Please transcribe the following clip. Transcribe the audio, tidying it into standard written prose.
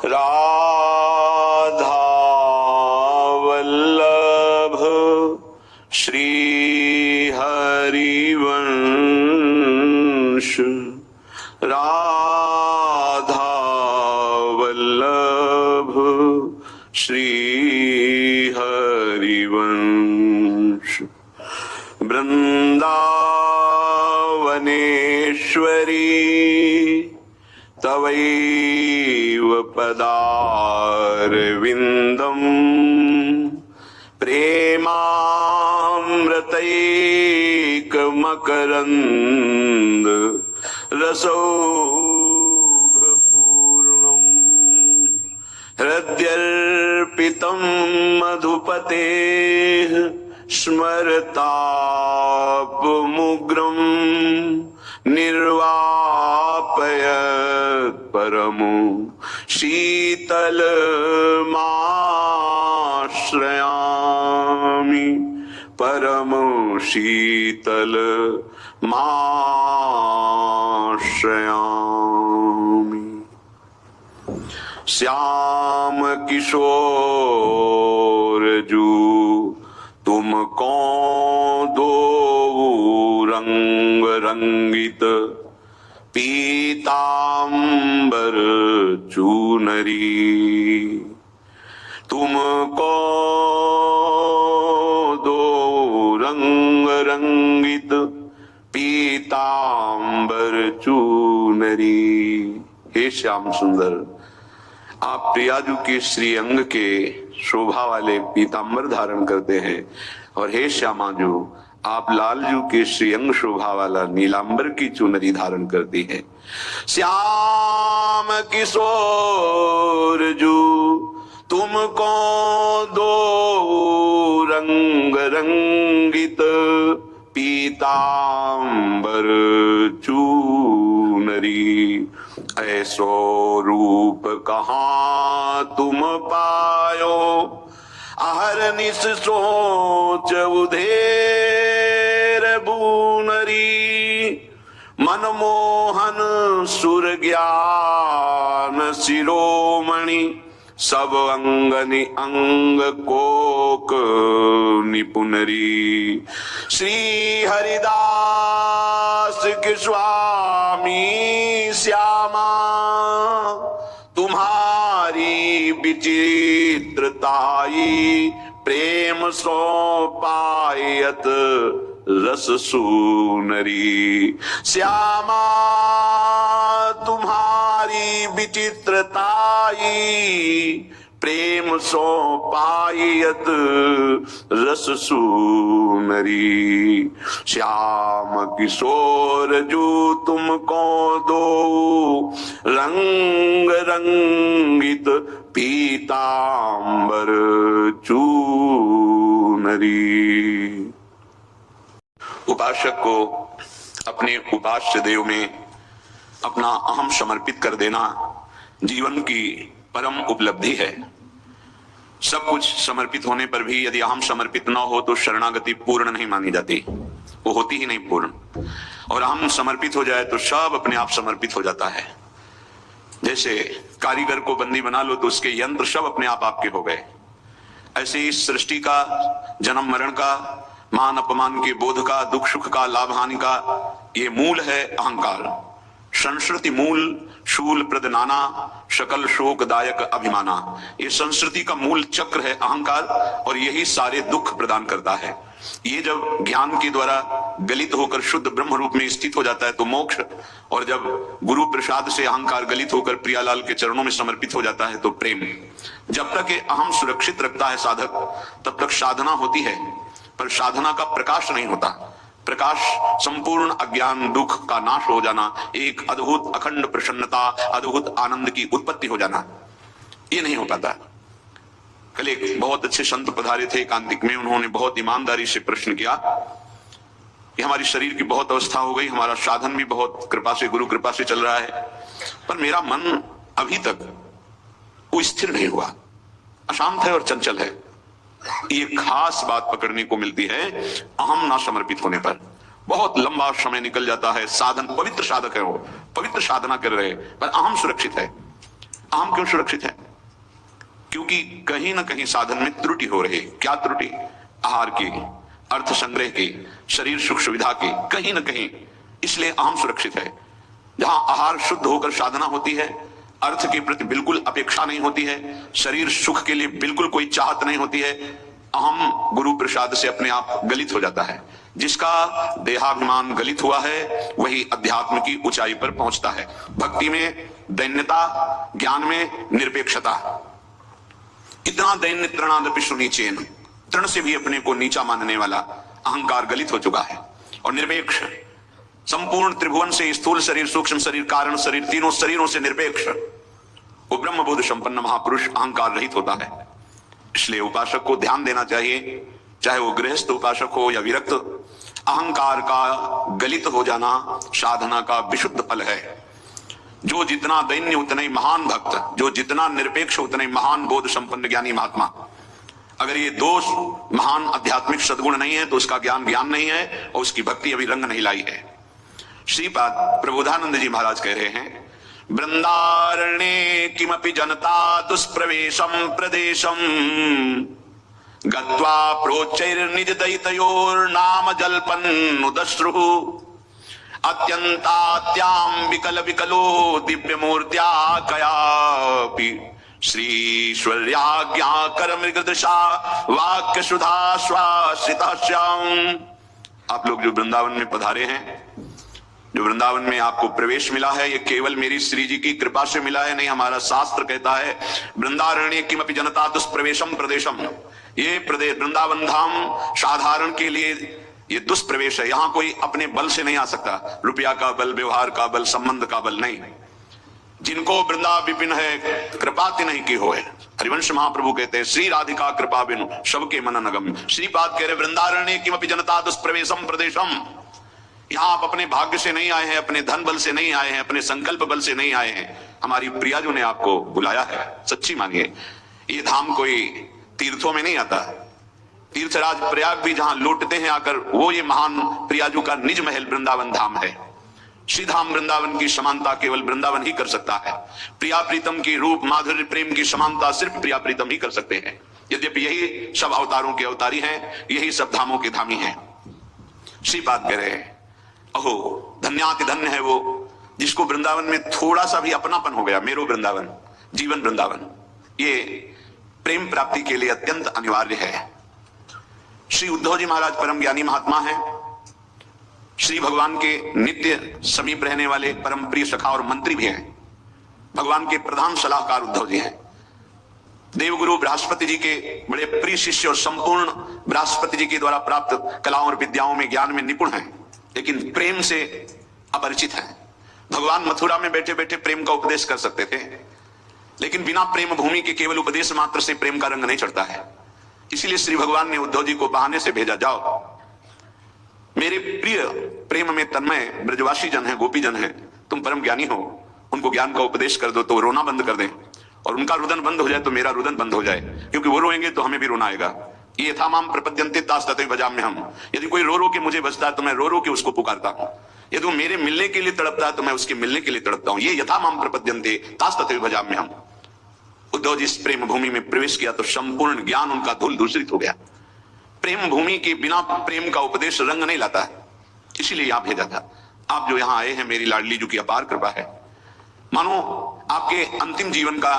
राधा वल्लभ श्री हरिवंश, राधा वल्लभ श्री हरिवंश। वृंदावनेश्वरी तवैव पदारविन्दम् प्रेमामृतैकमकरन्द रसौघपूर्णम् हृद्यर्पितं मधुपतेः स्मरतापमुग्रम् निर्वापयत् परमो शीतलमाश्रयामि, परमो शीतलमाश्रयामि। श्याम किशोरजू तुमको दो रंग रंगित पीतांबर चूनरी, तुमको दो रंग रंगित पीतांबर चूनरी। हे श्याम सुंदर, आप प्रियाजू के श्री अंग के शोभा वाले पीतांबर धारण करते हैं, और हे श्यामाजू आप लालजू के श्रीअंग शोभा वाला नीलांबर की चुनरी धारण करती है। श्याम किशोर जू तुमको दो रंग रंगित पीतांबर चूनरी, ऐसो रूप कहाँ तुम पायो, अहरनिश सोच उधेर बूनरी। मनमोहन सुर ज्ञान शिरोमणि, सब अंगनि अंग कोक निपुनरी। श्री हरिदास के स्वामी श्यामा, तुम्हारी विचित्रताई प्रेम सो पायत रस सूनरी। श्यामा तुम्हारी विचित्रताई प्रेम सो पायत रस सूनरी। श्याम किशोर जो तुमको दो रंग रंगित पीतांबर चूनरी। उपासक को अपने उपास्य देव में अपना अहम समर्पित कर देना जीवन की परम उपलब्धि है। सब कुछ समर्पित होने पर भी यदि अहम समर्पित न हो तो शरणागति पूर्ण नहीं मानी जाती, वो होती ही नहीं पूर्ण। और अहम समर्पित हो जाए तो सब अपने आप समर्पित हो जाता है। जैसे कारीगर को बंदी बना लो तो उसके यंत्र सब अपने आप आपके हो गए। ऐसे इस सृष्टि का, जन्म मरण का, मान अपमान के बोध का, दुख सुख का, लाभ हानि का, ये मूल है अहंकार। संस्कृति मूल शूल प्रद नाना, शकल शोकदायक अभिमाना। ये संस्कृति का मूल चक्र है अहंकार, और यही सारे दुख प्रदान करता है। ये जब ज्ञान के द्वारा गलित होकर शुद्ध ब्रह्म रूप में स्थित हो जाता है तो मोक्ष, और जब गुरु प्रसाद से अहंकार गलित होकर प्रियालाल के चरणों में समर्पित हो जाता है तो प्रेम। जब तक ये अहम सुरक्षित रखता है साधक, तब तक साधना होती है, पर साधना का प्रकाश नहीं होता। प्रकाश संपूर्ण अज्ञान दुख का नाश हो जाना, एक अद्भुत अखंड प्रसन्नता, अद्भुत आनंद की उत्पत्ति हो जाना, ये नहीं हो पाता। कल एक बहुत अच्छे संत पधारे थे एकांतिक में, उन्होंने बहुत ईमानदारी से प्रश्न किया कि हमारी शरीर की बहुत अवस्था हो गई, हमारा साधन भी बहुत कृपा से, गुरु कृपा से चल रहा है, पर मेरा मन अभी तक वो स्थिर नहीं हुआ, अशांत है और चंचल है। ये खास बात पकड़ने को मिलती है अहम ना समर्पित होने पर। बहुत लंबा समय निकल जाता है, साधन, पवित्र साधक है वो, पवित्र साधना कर रहे हैं, पर अहम सुरक्षित है। अहम क्यों सुरक्षित है? क्योंकि कहीं ना कहीं साधन में त्रुटि हो रही है। क्या त्रुटि? आहार की, अर्थ संग्रह की, शरीर सुख सुविधा की, कहीं ना कहीं। इसलिए अहम सुरक्षित है। जहां आहार शुद्ध होकर साधना होती है, अर्थ के प्रति बिल्कुल अपेक्षा नहीं होती है, शरीर सुख के लिए बिल्कुल कोई चाहत नहीं होती है, अहम गुरु प्रसाद से अपने आप गलित हो जाता है। जिसका देहाभिमान गलित हुआ है वही अध्यात्म की ऊंचाई पर पहुंचता है। भक्ति में दैन्यता, ज्ञान में निरपेक्षता। इतना दैन्य तृणादपि सुनीचेन, तृण से भी अपने को नीचा मानने वाला अहंकार गलित हो चुका है। और निरपेक्ष, संपूर्ण त्रिभुवन से स्थूल शरीर, सूक्ष्म शरीर, कारण शरीर, तीनों शरीरों से निरपेक्ष वो ब्रह्मबोध संपन्न महापुरुष अहंकार रहित होता है। इसलिए उपासक को ध्यान देना चाहिए, चाहे वो गृहस्थ उपासक हो या विरक्त, अहंकार का गलित हो जाना साधना का विशुद्ध फल है। जो जितना दैन्य उतना ही महान भक्त, जो जितना निरपेक्ष उतना ही महान बोध संपन्न ज्ञानी महात्मा। अगर ये दोष महान आध्यात्मिक सद्गुण नहीं है तो उसका ज्ञान ज्ञान नहीं है और उसकी भक्ति अभी रंग नहीं लाई है। श्रीपाद प्रबोधानंद जी महाराज कह रहे हैं, वृंदारण्ये किमपि जनता दुष्प्रवेशम प्रदेशम गत्वा प्रोच्चैर्निज दैतयोर्नाम जल्पन्नुदश्रुः अत्यंतात्याम विकल विकलो दिव्य मूर्त्या कयापि श्रीश्वर्याज्ञा कर मृगदृशा वाक्य सुधा श्वासिताश्याम। आप लोग जो वृंदावन में पधारे हैं, जो वृंदावन में आपको प्रवेश मिला है, ये केवल मेरी श्री जी की कृपा से मिला है, नहीं हमारा शास्त्र कहता है वृंदारण्य किमपि जनता दुष्प्रवेशम प्रदेशम। ये प्रदेश वृंदावन धाम साधारण के लिए ये दुष्प्रवेश है। यहां कोई अपने बल से नहीं आ सकता, रुपया का बल, व्यवहार का बल, संबंध का बल नहीं। जिनको वृंदा विपिन है कृपाति नहीं की हो है। हरिवंश महाप्रभु कहते हैं श्री राधिका कृपा बिनु सबके मन नगम। श्रीपाद कह रहे वृंदारण्य किमपि जनता दुष्प्रवेशम प्रदेशम। यहां आप अपने भाग्य से नहीं आए हैं, अपने धन बल से नहीं आए हैं, अपने संकल्प बल से नहीं आए हैं। हमारी प्रियाजू ने आपको बुलाया है, सच्ची मानिए। ये धाम कोई तीर्थों में नहीं आता। तीर्थराज प्रयाग भी जहां लौटते हैं आकर, वो ये महान प्रियाजू का निज महल वृंदावन धाम है। श्रीधाम वृंदावन की समानता केवल वृंदावन ही कर सकता है। प्रिया प्रीतम की रूप माधुर्य प्रेम की समानता सिर्फ प्रिया प्रीतम ही कर सकते हैं। यद्यपि यही सब अवतारों के अवतारी हैं, यही सब धामों के धामी हैं। श्रीपाद कह रहे हैं, अहो धन्याति धन्य है वो जिसको वृंदावन में थोड़ा सा भी अपनापन हो गया। मेरो वृंदावन, जीवन वृंदावन, ये प्रेम प्राप्ति के लिए अत्यंत अनिवार्य है। श्री उद्धव जी महाराज परम ज्ञानी महात्मा हैं। श्री भगवान के नित्य समीप रहने वाले परम प्रिय सखा और मंत्री भी हैं। भगवान के प्रधान सलाहकार उद्धव जी हैं। देवगुरु बृहस्पति जी के बड़े प्रिय शिष्य और संपूर्ण बृहस्पति जी के द्वारा प्राप्त कलाओं और विद्याओं में, ज्ञान में निपुण हैं, लेकिन प्रेम से अपरिचित हैं। भगवान मथुरा में बैठे बैठे प्रेम का उपदेश कर सकते थे, लेकिन बिना प्रेम भूमि के केवल उपदेश मात्र से प्रेम का रंग नहीं चढ़ता है। इसीलिए श्री भगवान ने उद्धव जी को बहाने से भेजा, जाओ मेरे प्रिय प्रेम में तन्मय ब्रजवासी जन है, गोपी जन है, तुम परम ज्ञानी हो, उनको ज्ञान का उपदेश कर दो तो रोना बंद कर दें, और उनका रुदन बंद हो जाए तो मेरा रुदन बंद हो जाए, क्योंकि वो रोएंगे तो हमें भी रोना आएगा। ये यथामाम प्रपद्यन्ते तास्तते भजाम्य हम। यदि कोई रो रो के मुझे बसता है तो मैं रो रो के उसको पुकारता हूं। यदि वो मेरे मिलने के लिए तड़पता है तो मैं उसके मिलने के लिए तड़पता हूं। ये यथामाम प्रपद्यन्ते तास्तते भजाम्य हम। उद्धव जी इस प्रेम भूमि में प्रवेश किया तो संपूर्ण ज्ञान उनका धूल दूषित हो गया। प्रेम भूमि के बिना प्रेम का उपदेश रंग नहीं लाता है, इसीलिए यहां भेजा था। आप जो यहां आए हैं, मेरी लाडली जी की अपार कृपा है। मानो आपके अंतिम जीवन का